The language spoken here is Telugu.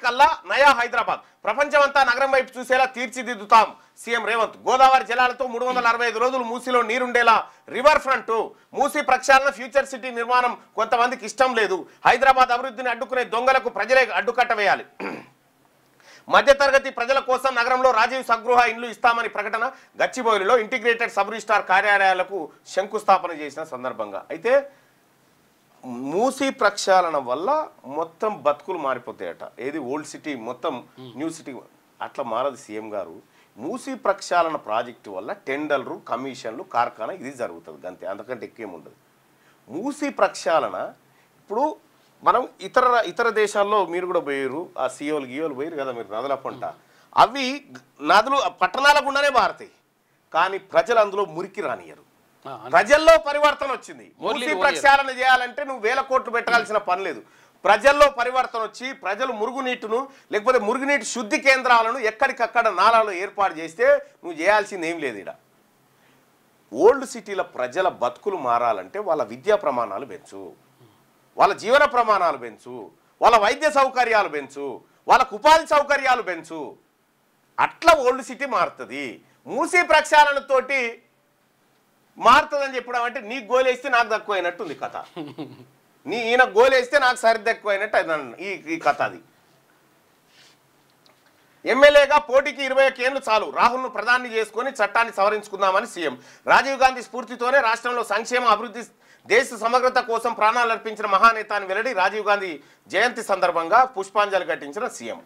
కల్లా నయా హైదరాబాద్ ప్రపంచమంతా నగరం వైపు చూసేలా తీర్చిదిద్దుతాం సీఎం రేవంత్. గోదావరి జలాలతో 365 రోజులు మూసీలో నీరుండేలా రివర్ ఫ్రంట్. మూసీ ప్రక్షాళన ఫ్యూచర్ సిటీ నిర్మాణం కొంతమందికి ఇష్టం లేదు. హైదరాబాద్ అభివృద్ధిని అడ్డుకునే దొంగలకు ప్రజలే అడ్డుకట్ట వేయాలి. మధ్యతరగతి ప్రజల కోసం నగరంలో రాజీవ్ సగృహ ఇండ్లు ఇస్తామని ప్రకటన. గచ్చిబౌలిలో ఇంటిగ్రేటెడ్ సబ్ రిజిస్ట్రార్ కార్యాలయాలకు శంకుస్థాపన చేసిన సందర్భంగా. అయితే మూసీ ప్రక్షాళన వల్ల మొత్తం బతుకులు మారిపోతాయట. ఏది ఓల్డ్ సిటీ మొత్తం న్యూ సిటీ అట్లా మారదు సీఎం గారు. మూసీ ప్రక్షాళన ప్రాజెక్టు వల్ల టెండర్లు, కమిషన్లు, కార్ఖానా ఇది జరుగుతుంది అంతే, అంతకంటే ఎక్కువేముండదు. మూసీ ప్రక్షాళన ఇప్పుడు మనం ఇతర దేశాల్లో మీరు కూడా పోయారు, ఆ సియోలు గియోలు పోయారు కదా మీరు, నదుల పంట అవి నదులు పట్టణాల గుండానే మారుతాయి, కానీ ప్రజలు అందులో మురికి రానియరు. ప్రజల్లో పరివర్తన వచ్చింది. మూసీ ప్రక్షాళన చేయాలంటే నువ్వు 1000 కోట్లు పెట్టాల్సిన పని లేదు. ప్రజల్లో పరివర్తన వచ్చి ప్రజలు మురుగునీటిను లేకపోతే మురుగునీటి శుద్ధి కేంద్రాలను ఎక్కడికక్కడ నాలాలో ఏర్పాటు చేస్తే నువ్వు చేయాల్సింది ఏం లేదు. ఇక్కడ ఓల్డ్ సిటీల ప్రజల బతుకులు మారాలంటే వాళ్ళ విద్యా ప్రమాణాలు పెంచు, వాళ్ళ జీవన ప్రమాణాలు పెంచు, వాళ్ళ వైద్య సౌకర్యాలు పెంచు, వాళ్ళకు ఉపాధి సౌకర్యాలు పెంచు. అట్లా ఓల్డ్ సిటీ మారుతుంది. మూసీ ప్రక్షాళనతోటి మారుతుందని చెప్పడం అంటే నీకు గోలేస్తే నాకు తక్కువైనట్టుంది కథ. ఈయన గోలేస్తే నాకు సరిది ఎక్కువైనట్టు ఈ కథ. అది ఎమ్మెల్యేగా పోటీకి 21 ఏళ్లు చాలు. రాహుల్ను ప్రధాని చేసుకుని చట్టాన్ని సవరించుకుందామని సీఎం. రాజీవ్ గాంధీ స్ఫూర్తితోనే రాష్ట్రంలో సంక్షేమ అభివృద్ధి, దేశ సమగ్రత కోసం ప్రాణాలు అర్పించిన మహానేత అని వెల్లడి. రాజీవ్ గాంధీ జయంతి సందర్భంగా పుష్పాంజలి ఘటించిన సీఎం.